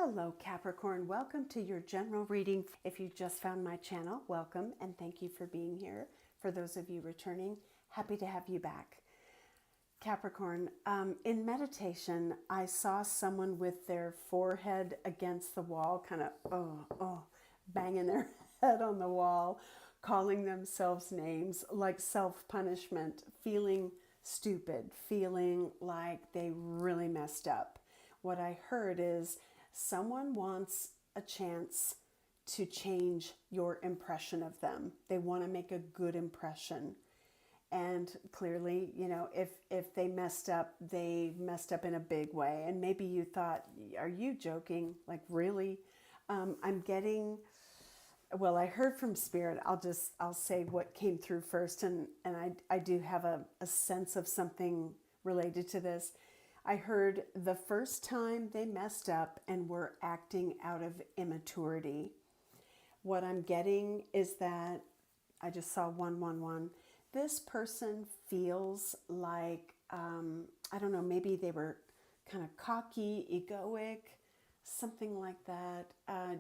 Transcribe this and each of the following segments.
Hello Capricorn, welcome to your general reading. If you just found my channel, welcome and thank you for being here. For those of you returning, happy to have you back. Capricorn, in meditation, I saw someone with their forehead against the wall, kind of, banging their head on the wall, calling themselves names like self-punishment, feeling stupid, feeling like they really messed up. What I heard is someone wants a chance to change your impression of them. They want to make a good impression. And clearly, you know, if they messed up in a big way. And maybe you thought, are you joking? Like, really? I'm getting, well, I heard from Spirit. I'll say what came through first. And I do have a sense of something related to this. I heard the first time they messed up and were acting out of immaturity. What I'm getting is that I just saw 111. This person feels like, I don't know, maybe they were kind of cocky, egoic, something like that.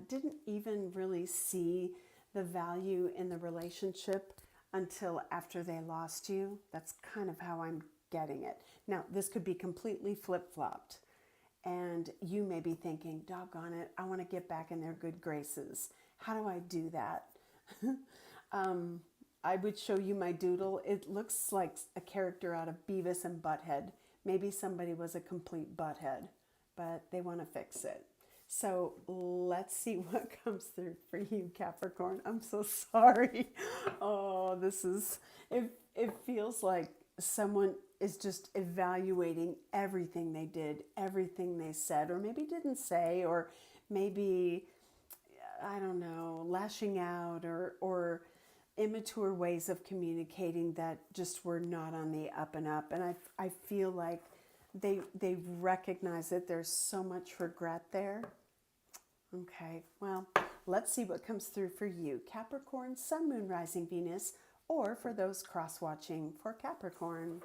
Didn't even really see the value in the relationship until after they lost you. That's kind of how I'm getting it. Now, this could be completely flip-flopped. And you may be thinking, doggone it, I want to get back in their good graces. How do I do that? I would show you my doodle. It looks like a character out of Beavis and Butthead. Maybe somebody was a complete butthead, but they want to fix it. So let's see what comes through for you, Capricorn. I'm so sorry. Oh, it feels like someone is just evaluating everything they did, everything they said, or maybe didn't say, or maybe, I don't know, lashing out or immature ways of communicating that just were not on the up and up. And I feel like they recognize that there's so much regret there. Okay, well, let's see what comes through for you. Capricorn, Sun, Moon, Rising, Venus, or for those cross-watching for Capricorn.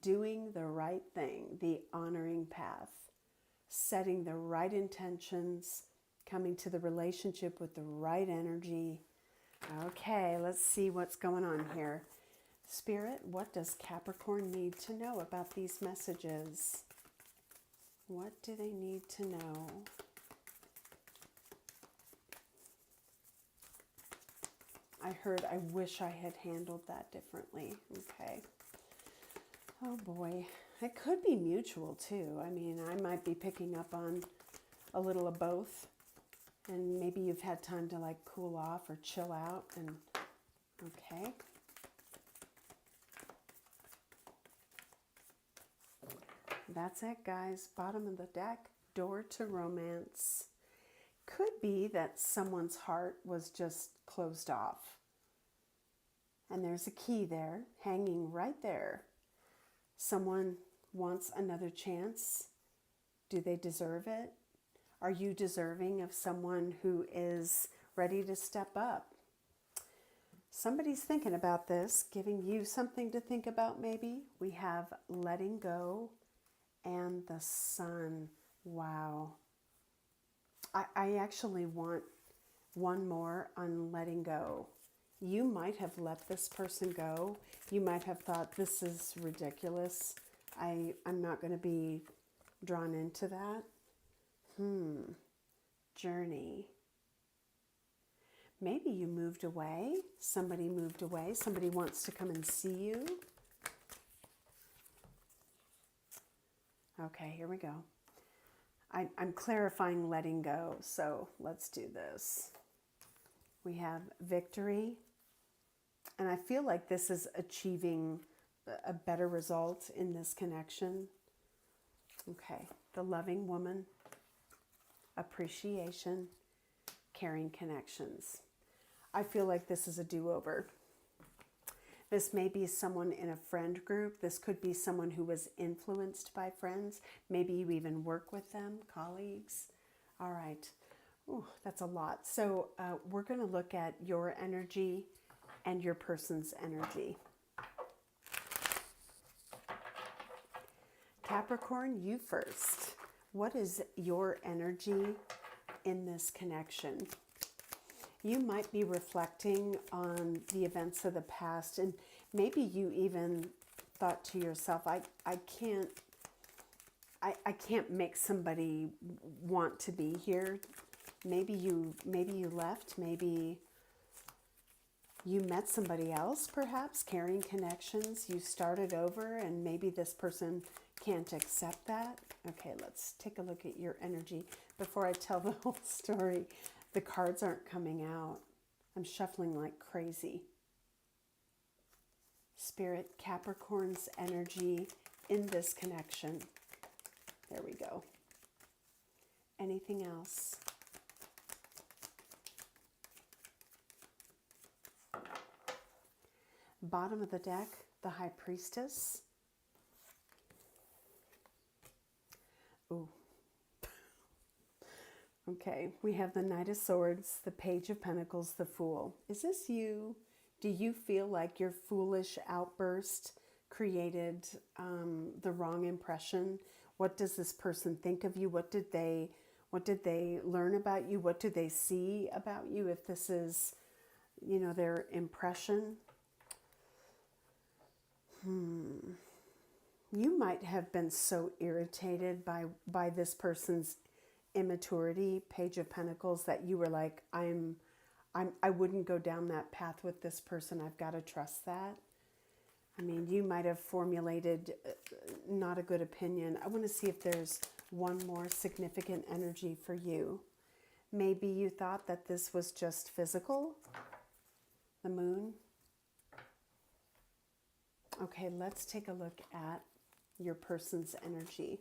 Doing the right thing, the honoring path, setting the right intentions, coming to the relationship with the right energy. Okay, let's see what's going on here. Spirit, what does Capricorn need to know about these messages? What do they need to know? I heard, I wish I had handled that differently. Okay. Oh boy. It could be mutual too. I mean, I might be picking up on a little of both. And maybe you've had time to like cool off or chill out. And okay. That's it, guys. Bottom of the deck, door to romance. Could be that someone's heart was just closed off. And there's a key there, hanging right there. Someone wants another chance. Do they deserve it? Are you deserving of someone who is ready to step up? Somebody's thinking about this, giving you something to think about maybe. We have letting go and the sun. Wow. I actually want one more on letting go. You might have let this person go. You might have thought, this is ridiculous. I'm not going to be drawn into that. Journey. Maybe you moved away. Somebody moved away. Somebody wants to come and see you. Okay, here we go. I'm clarifying letting go, so let's do this. We have victory. And I feel like this is achieving a better result in this connection. Okay, the loving woman, appreciation, caring connections. I feel like this is a do-over. This may be someone in a friend group. This could be someone who was influenced by friends. Maybe you even work with them, colleagues. All right. Ooh, that's a lot. So we're going to look at your energy and your person's energy. Capricorn, you first. What is your energy in this connection? You might be reflecting on the events of the past, and maybe you even thought to yourself, I can't make somebody want to be here. Maybe you left, maybe you met somebody else, perhaps, carrying connections. You started over, and maybe this person can't accept that. Okay, let's take a look at your energy. Before I tell the whole story, the cards aren't coming out. I'm shuffling like crazy. Spirit, Capricorn's energy in this connection. There we go. Anything else? Bottom of the deck, the High Priestess. Ooh. Okay, we have the Knight of Swords, the Page of Pentacles, the Fool. Is this you? Do you feel like your foolish outburst created the wrong impression? What does this person think of you? What did they learn about you? What do they see about you? If this is, their impression. You might have been so irritated by this person's immaturity, Page of Pentacles, that you were like, I wouldn't go down that path with this person. I've got to trust that. I mean, you might have formulated not a good opinion. I want to see if there's one more significant energy for you. Maybe you thought that this was just physical. The Moon. Okay, let's take a look at your person's energy.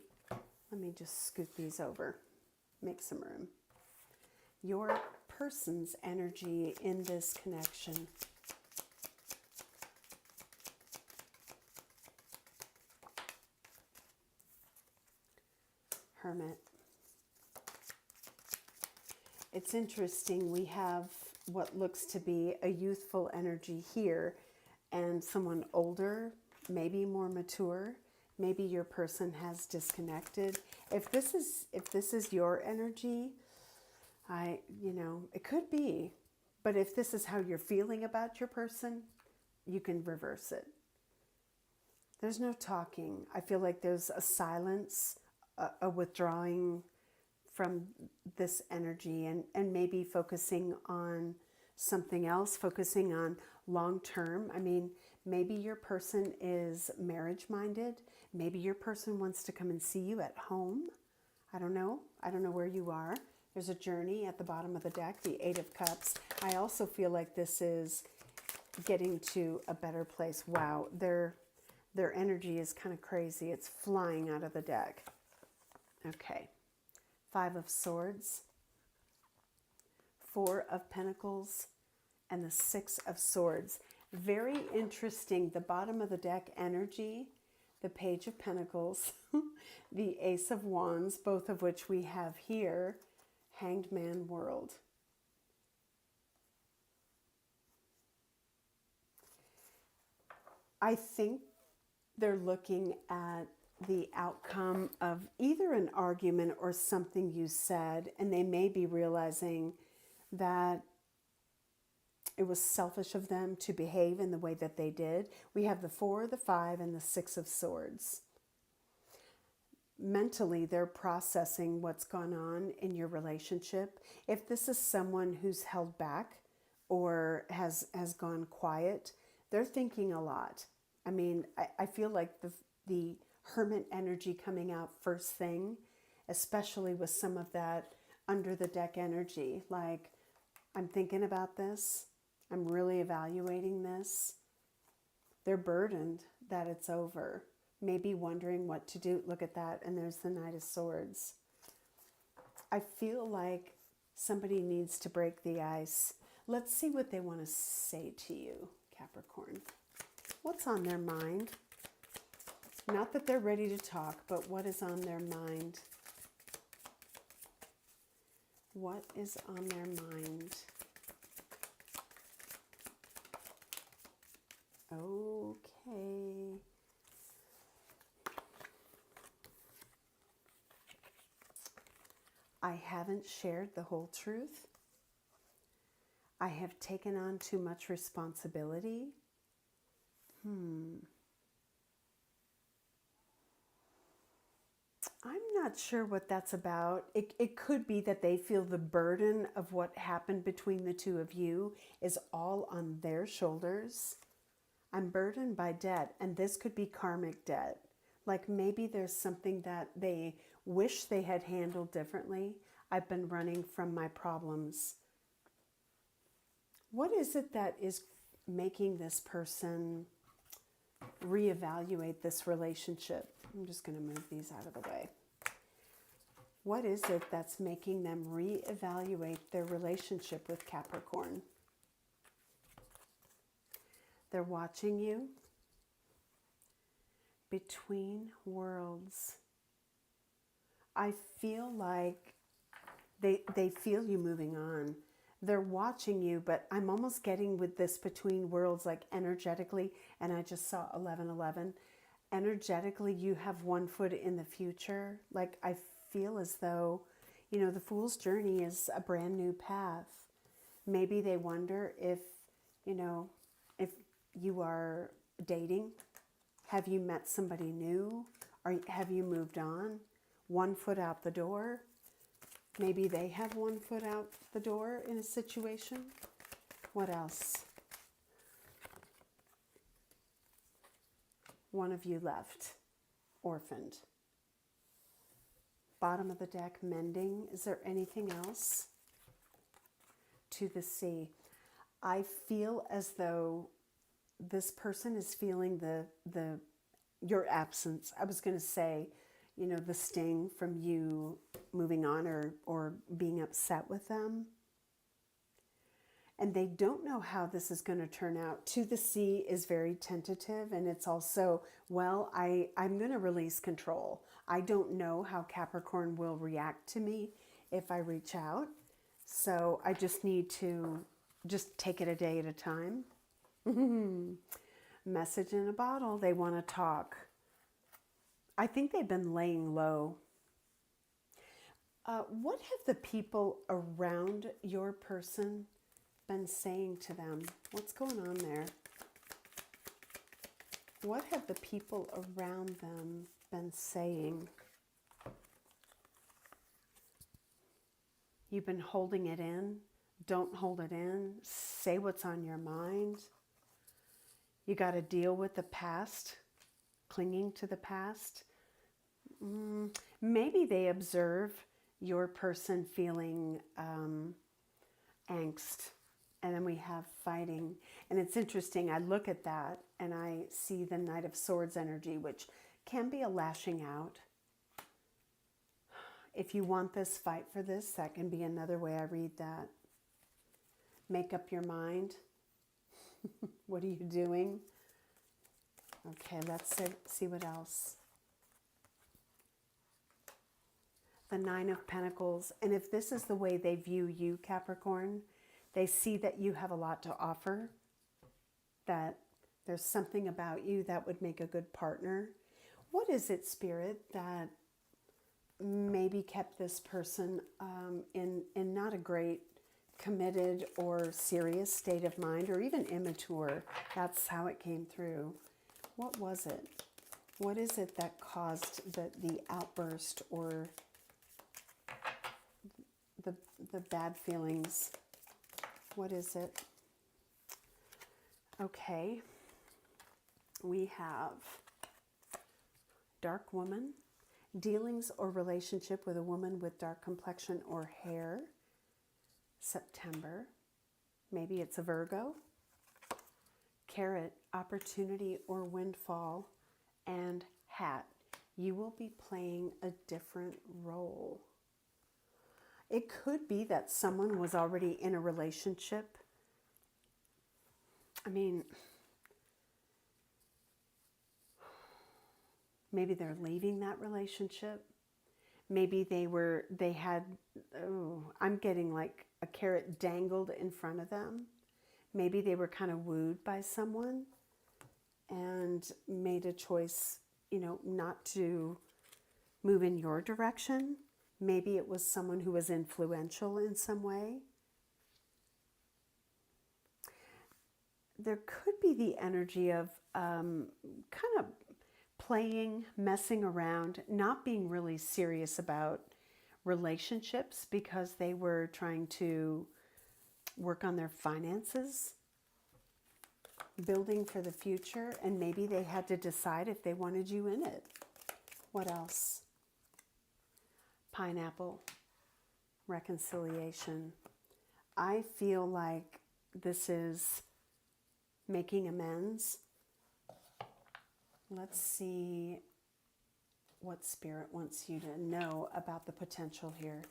Let me just scoot these over. Make some room. Your person's energy in this connection. Hermit. It's interesting. We have what looks to be a youthful energy here and someone older, maybe more mature. Maybe your person has disconnected. If this is your energy, it could be. But if this is how you're feeling about your person, you can reverse it. There's no talking. I feel like there's a silence, a withdrawing from this energy, and maybe focusing on something else, focusing on long term. I mean, maybe your person is marriage minded. Maybe your person wants to come and see you at home. I don't know. I don't know where you are. There's a journey at the bottom of the deck, the Eight of Cups. I also feel like this is getting to a better place. Wow, their energy is kind of crazy. It's flying out of the deck. Okay. Five of Swords, Four of Pentacles, and the Six of Swords. Very interesting. The bottom of the deck energy, the Page of Pentacles, the Ace of Wands, both of which we have here, Hanged Man World. I think they're looking at the outcome of either an argument or something you said, and they may be realizing that it was selfish of them to behave in the way that they did. We have the Four, the Five, and the Six of Swords. Mentally, they're processing what's gone on in your relationship. If this is someone who's held back or has gone quiet, they're thinking a lot. I mean, I feel like the Hermit energy coming out first thing, especially with some of that under the deck energy. Like, I'm thinking about this. I'm really evaluating this. They're burdened that it's over. Maybe wondering what to do. Look at that. And there's the Knight of Swords. I feel like somebody needs to break the ice. Let's see what they want to say to you, Capricorn. What's on their mind? Not that they're ready to talk, but what is on their mind? What is on their mind? Okay. I haven't shared the whole truth. I have taken on too much responsibility. I'm not sure what that's about. It could be that they feel the burden of what happened between the two of you is all on their shoulders. I'm burdened by debt, and this could be karmic debt. Like maybe there's something that they wish they had handled differently. I've been running from my problems. What is it that is making this person reevaluate this relationship? I'm just going to move these out of the way. What is it that's making them reevaluate their relationship with Capricorn? They're watching you. Between worlds. I feel like they feel you moving on. They're watching you, but I'm almost getting with this between worlds, like energetically, and I just saw 1111. Energetically, you have one foot in the future. Like I feel as though, the Fool's Journey is a brand new path. Maybe they wonder if you are dating. Have you met somebody new? Or have you moved on? One foot out the door. Maybe they have one foot out the door in a situation. What else? One of you left, orphaned. Bottom of the deck, mending. Is there anything else? To the sea. I feel as though this person is feeling your absence. I was going to say, the sting from you moving on or being upset with them. And they don't know how this is going to turn out. To the sea is very tentative, and it's also, I'm going to release control. I don't know how Capricorn will react to me if I reach out. So I just need to just take it a day at a time. Message in a bottle. They want to talk. I think they've been laying low. What have the people around your person been saying to them? What's going on there? What have the people around them been saying? You've been holding it in. Don't hold it in. Say what's on your mind. You got to deal with the past, clinging to the past. Maybe they observe your person feeling angst. And then we have fighting. And it's interesting. I look at that and I see the Knight of Swords energy, which can be a lashing out. If you want this, fight for this. That can be another way I read that. Make up your mind. What are you doing? Okay, let's see what else. The Nine of Pentacles. And if this is the way they view you, Capricorn, they see that you have a lot to offer, that there's something about you that would make a good partner. What is it, Spirit, that maybe kept this person in not a great committed or serious state of mind, or even immature? That's how it came through. What was it? What is it that caused the outburst or the bad feelings? What is it? Okay. We have dark woman, dealings or relationship with a woman with dark complexion or hair. September. Maybe it's a Virgo. Carrot, opportunity or windfall. And hat. You will be playing a different role. It could be that someone was already in a relationship. I mean, maybe they're leaving that relationship. Maybe I'm getting like a carrot dangled in front of them. Maybe they were kind of wooed by someone and made a choice, not to move in your direction. Maybe it was someone who was influential in some way. There could be the energy of kind of playing, messing around, not being really serious about relationships because they were trying to work on their finances, building for the future, and maybe they had to decide if they wanted you in it. What else? Pineapple, reconciliation. I feel like this is making amends. Let's see what Spirit wants you to know about the potential here.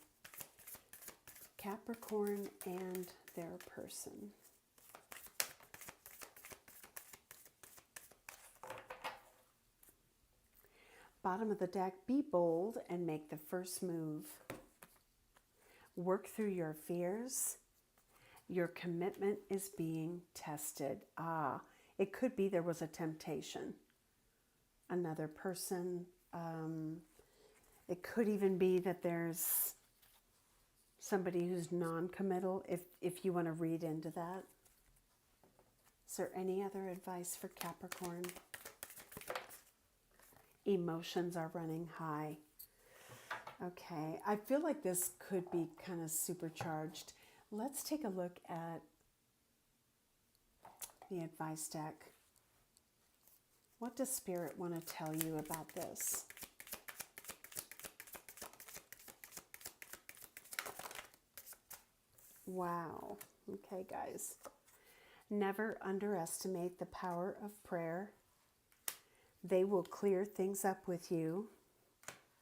Capricorn and their person. Bottom of the deck, be bold and make the first move. Work through your fears. Your commitment is being tested. It could be there was a temptation. Another person. It could even be that there's somebody who's non-committal, if you want to read into that. Is there any other advice for Capricorn? Emotions are running high. Okay, I feel like this could be kind of supercharged. Let's take a look at the advice deck. What does Spirit want to tell you about this? Wow. Okay, guys. Never underestimate the power of prayer. They will clear things up with you.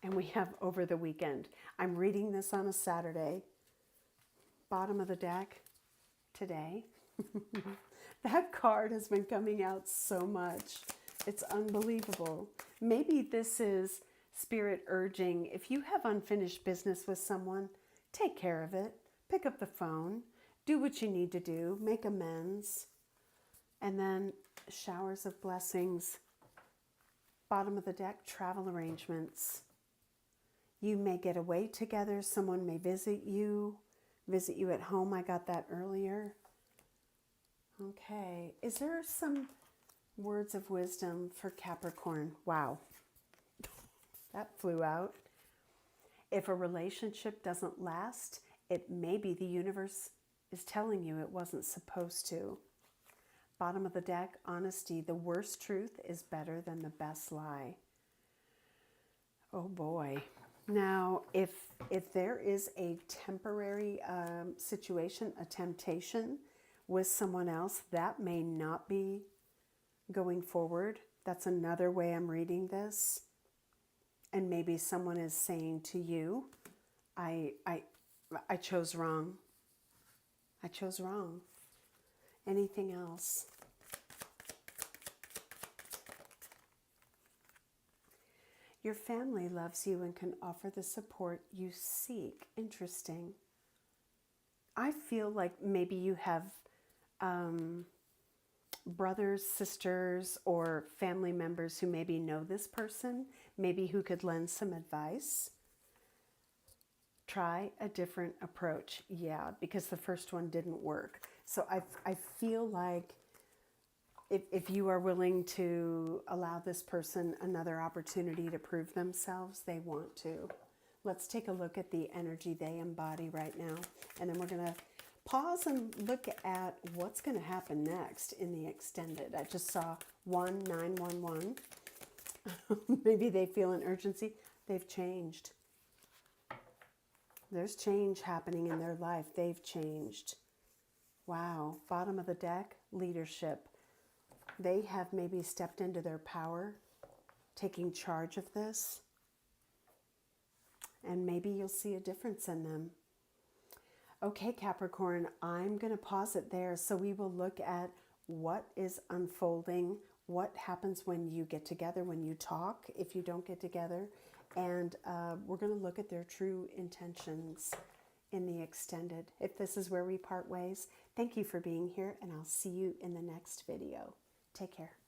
And we have over the weekend. I'm reading this on a Saturday. Bottom of the deck today. That card has been coming out so much. It's unbelievable. Maybe this is Spirit urging, if you have unfinished business with someone, take care of it. Pick up the phone. Do what you need to do. Make amends. And then showers of blessings. Bottom of the deck, travel arrangements. You may get away together. Someone may visit you at home. I got that earlier. Okay. Is there some words of wisdom for Capricorn? Wow. That flew out. If a relationship doesn't last, it may be the universe is telling you it wasn't supposed to. Bottom of the deck, honesty. The worst truth is better than the best lie. Oh boy. Now, if there is a temporary situation, a temptation with someone else, that may not be going forward. That's another way I'm reading this. And maybe someone is saying to you, I chose wrong. I chose wrong. Anything else? Your family loves you and can offer the support you seek. Interesting. I feel like maybe you have brothers, sisters, or family members who maybe know this person, maybe who could lend some advice. Try a different approach. Yeah, because the first one didn't work. So I feel like if you are willing to allow this person another opportunity to prove themselves, they want to. Let's take a look at the energy they embody right now. And then we're going to pause and look at what's going to happen next in the extended. I just saw 1911. Maybe they feel an urgency. They've changed. There's change happening in their life. They've changed. Wow. Bottom of the deck, leadership. They have maybe stepped into their power, taking charge of this. And maybe you'll see a difference in them. Okay, Capricorn, I'm going to pause it there. So we will look at what is unfolding, what happens when you get together, when you talk, if you don't get together. And we're going to look at their true intentions in the extended. If this is where we part ways, thank you for being here, and I'll see you in the next video. Take care.